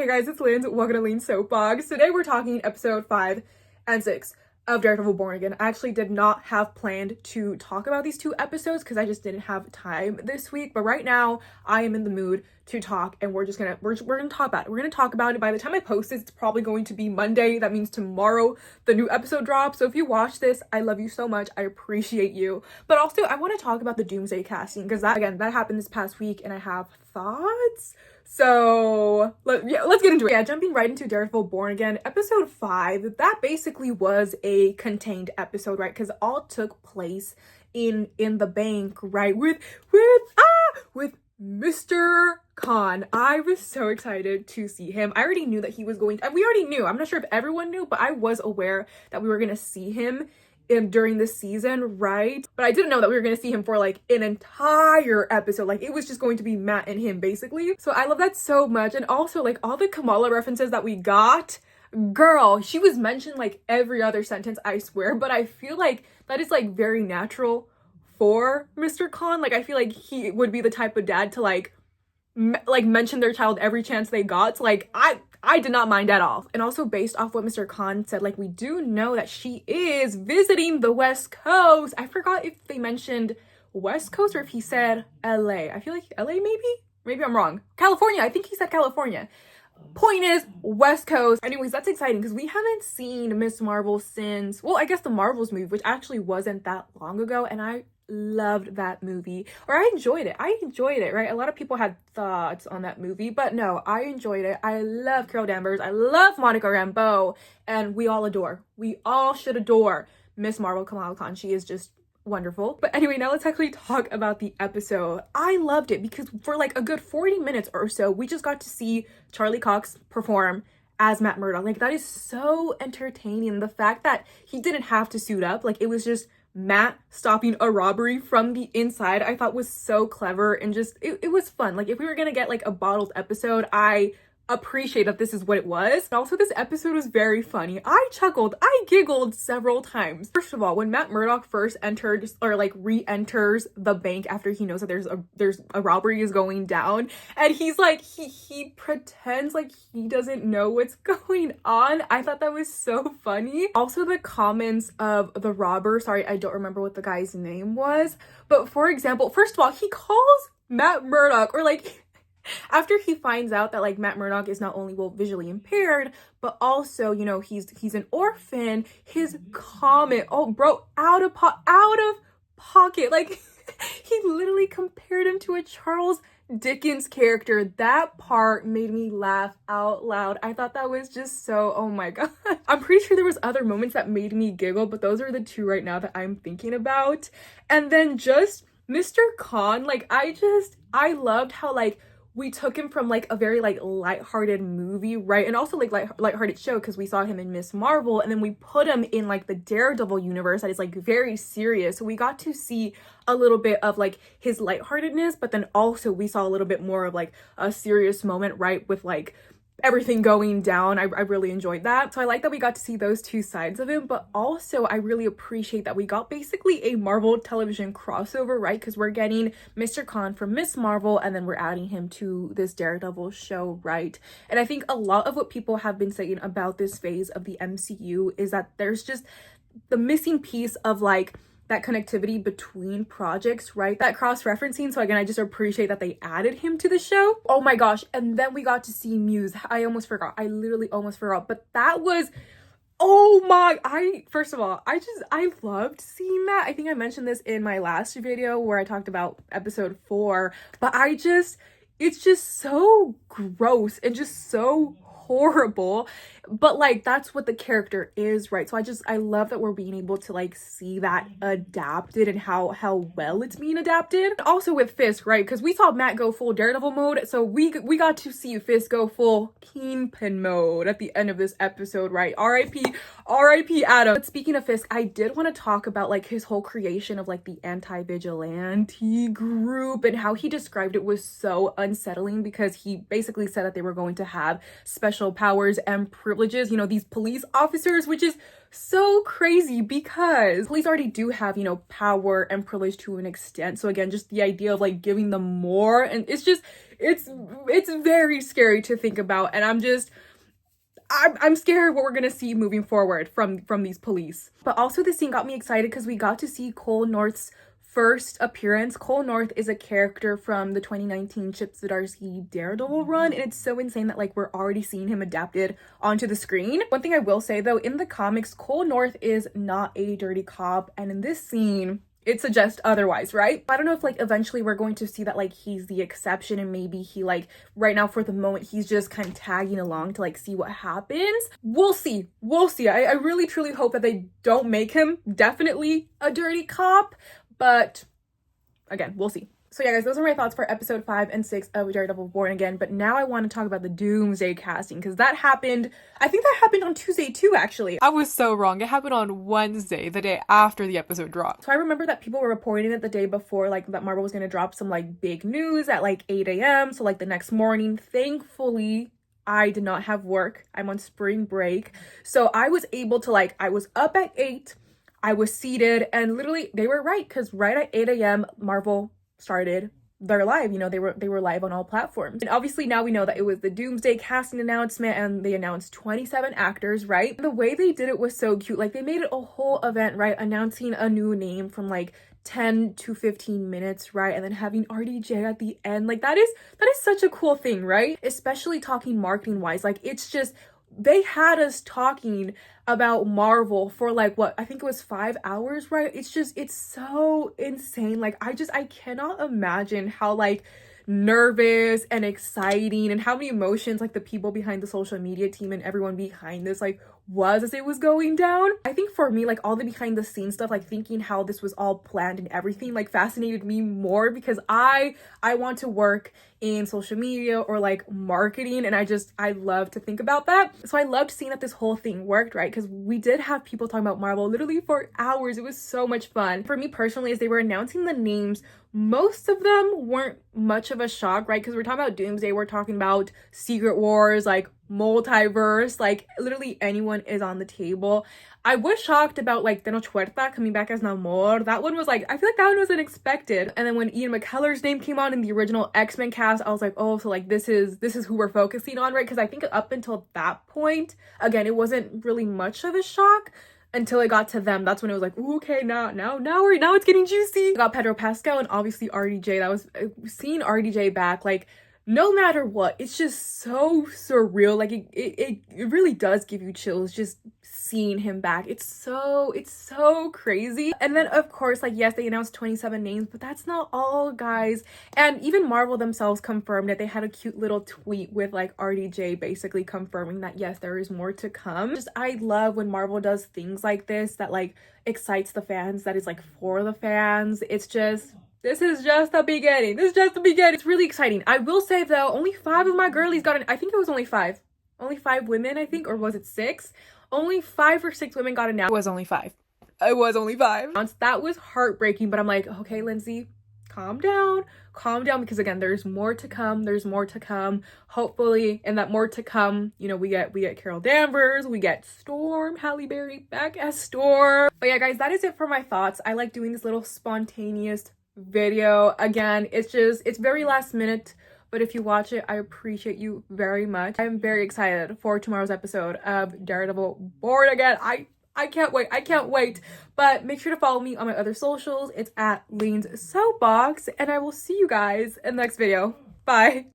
Hey guys, it's Linz. Welcome to Lean Soapbox. Today we're talking episode 5 and 6 of Daredevil Born Again. I actually did not have planned to talk about these 2 episodes because I just didn't have time this week. But right now, I am in the mood to talk, and we're gonna talk about it. We're gonna talk about it. By the time I post this, it's probably going to be Monday. That means tomorrow the new episode drops. So if you watch this, I love you so much. I appreciate you. But also, I want to talk about the Doomsday casting because that happened this past week, and I have thoughts. So let's get into it. Yeah, jumping right into Daredevil Born Again, episode 5. That basically was a contained episode, right? Because all took place in the bank, right? With Mr. Khan. I was so excited to see him. I already knew that he was going to, we already knew. I'm not sure if everyone knew, but I was aware that we were going to see him during the season, right? But I didn't know that we were going to see him for like an entire episode. Like it was just going to be Matt and him basically. So I love that so much. And also like all the Kamala references that we got, girl, she was mentioned like every other sentence, I swear. But I feel like that is like very natural for Mr. Khan. Like I feel like he would be the type of dad to like mention their child every chance they got. So like I did not mind at all. And also based off what Mr. Khan said, like we do know that she is visiting the West Coast. I forgot if they mentioned West Coast or if he said LA. I feel like LA maybe I'm wrong. California, I think he said California. Point is West Coast. Anyways, that's exciting because we haven't seen Miss Marvel since, well, I guess the Marvels movie, which actually wasn't that long ago, and I loved that movie, or I enjoyed it, right? A lot of people had thoughts on that movie, but no, I enjoyed it. I love Carol Danvers, I love Monica Rambeau, and we all should adore Miss Marvel, Kamala Khan. She is just wonderful. But anyway, now let's actually talk about the episode. I loved it because for like a good 40 minutes or so, we just got to see Charlie Cox perform as Matt Murdock. Like that is so entertaining. The fact that he didn't have to suit up, like it was just Matt stopping a robbery from the inside, I thought was so clever, and just it was fun. Like if we were gonna get like a bottled episode, I appreciate that this is what it was. And also this episode was very funny. I chuckled, I giggled several times. First of all, when Matt Murdock first entered or like re-enters the bank after he knows that there's a robbery is going down, and he's like he pretends like he doesn't know what's going on. I thought that was so funny. Also the comments of the robber, sorry, I don't remember what the guy's name was, but for example, first of all, he calls Matt Murdock, or like after he finds out that like Matt Murdock is not only visually impaired, but also, you know, he's an orphan, his comment, oh bro, out of pocket, like he literally compared him to a Charles Dickens character. That part made me laugh out loud. I thought that was just so, oh my god. I'm pretty sure there was other moments that made me giggle, but those are the 2 right now that I'm thinking about. And then just Mr. Khan, like I loved how like we took him from like a very like lighthearted movie, right? And also like lighthearted show because we saw him in Miss Marvel, and then we put him in like the Daredevil universe that is like very serious. So we got to see a little bit of like his lightheartedness, but then also we saw a little bit more of like a serious moment, right? With like everything going down. I really enjoyed that. So I like that we got to see those 2 sides of him, but also I really appreciate that we got basically a Marvel television crossover, right? Because we're getting Mr. Khan from Miss Marvel, and then we're adding him to this Daredevil show, right? And I think a lot of what people have been saying about this phase of the MCU is that there's just the missing piece of like that connectivity between projects, right? That cross-referencing. So again, I just appreciate that they added him to the show. Oh my gosh. And then we got to see Muse. I almost forgot. I literally almost forgot. But that was, oh my, first of all, I loved seeing that. I think I mentioned this in my last video where I talked about episode 4, but it's just so gross and just so horrible, but like that's what the character is, right? So I love that we're being able to like see that adapted and how well it's being adapted. Also with Fisk, right? Because we saw Matt go full Daredevil mode, so we got to see Fisk go full Kingpin mode at the end of this episode, right? R.I.P. Adam. But speaking of Fisk, I did want to talk about like his whole creation of like the anti-vigilante group, and how he described it was so unsettling because he basically said that they were going to have special special powers and privileges, you know, these police officers, which is so crazy because police already do have, you know, power and privilege to an extent. So again, just the idea of like giving them more, and it's just, it's very scary to think about. And I'm scared what we're gonna see moving forward from these police. But also this scene got me excited because we got to see Cole North's first appearance. Cole North is a character from the 2019 Chip Zdarsky Daredevil run, and it's so insane that like we're already seeing him adapted onto the screen. One thing I will say though, in the comics, Cole North is not a dirty cop, and in this scene it suggests otherwise, right? I don't know if like eventually we're going to see that like he's the exception, and maybe he like right now for the moment he's just kind of tagging along to like see what happens. We'll see. I really truly hope that they don't make him definitely a dirty cop, but again, we'll see. So yeah, guys, those are my thoughts for episode 5 and 6 of Daredevil Born Again. But now I want to talk about the Doomsday casting, because that happened, I think that happened on Tuesday too, actually. I was so wrong. It happened on Wednesday, the day after the episode dropped. So I remember that people were reporting it the day before, like that Marvel was going to drop some like big news at like 8 a.m. So like the next morning. Thankfully, I did not have work. I'm on spring break. So I was able to like, I was up at 8. I was seated, and literally they were right, because right at 8 a.m. Marvel started their live. You know, they were live on all platforms. And obviously now we know that it was the Doomsday casting announcement, and they announced 27 actors, right? The way they did it was so cute. Like they made it a whole event, right? Announcing a new name from like 10 to 15 minutes, right? And then having RDJ at the end. Like that is such a cool thing, right? Especially talking marketing wise. Like it's just, they had us talking about Marvel for like what I think it was 5 hours, right? It's so insane. Like I cannot imagine how like nervous and exciting and how many emotions like the people behind the social media team and everyone behind this like was as it was going down. I think for me, like all the behind the scenes stuff, like thinking how this was all planned and everything like fascinated me more, because I want to work in social media or like marketing, and I love to think about that. So I loved seeing that this whole thing worked, right? Because we did have people talking about Marvel literally for hours. It was so much fun. For me personally, as they were announcing the names, most of them weren't much of a shock, right? Because we're talking about Doomsday, we're talking about Secret Wars, like multiverse, like literally anyone is on the table. I was shocked about like Tenoch Huerta coming back as Namor. That one was like, I feel like that one was unexpected. And then when Ian McKellar's name came on in the original X-Men cast, I was like, oh, so like this is who we're focusing on, right? Because I think up until that point, again, it wasn't really much of a shock until it got to them. That's when it was like, ooh, okay, now it's getting juicy. I got Pedro Pascal and obviously RDJ. That was seeing RDJ back, like no matter what, it's just so surreal. Like it really does give you chills just seeing him back. It's so crazy. And then of course, like yes, they announced 27 names, but that's not all, guys. And even Marvel themselves confirmed it. They had a cute little tweet with like RDJ basically confirming that yes, there is more to come. Just I love when Marvel does things like this that like excites the fans, that is like for the fans. It's just, this is just the beginning. This is just the beginning. It's really exciting. I will say though, only 5 of my girlies got I think it was only 5. Only 5 women, I think, or was it 6? Only 5 or 6 women got announced. It was only 5. It was only 5. That was heartbreaking, but I'm like, okay, Lindsay, calm down, because again, there's more to come. Hopefully, and that more to come, you know, we get Carol Danvers, we get Storm, Halle Berry back as Storm. But yeah, guys, that is it for my thoughts. I like doing this little spontaneous video. Again, it's very last minute, but if you watch it, I appreciate you very much. I'm very excited for tomorrow's episode of Daredevil Born Again. I can't wait. But make sure to follow me on my other socials. It's at Lean's Soapbox, and I will see you guys in the next video. Bye.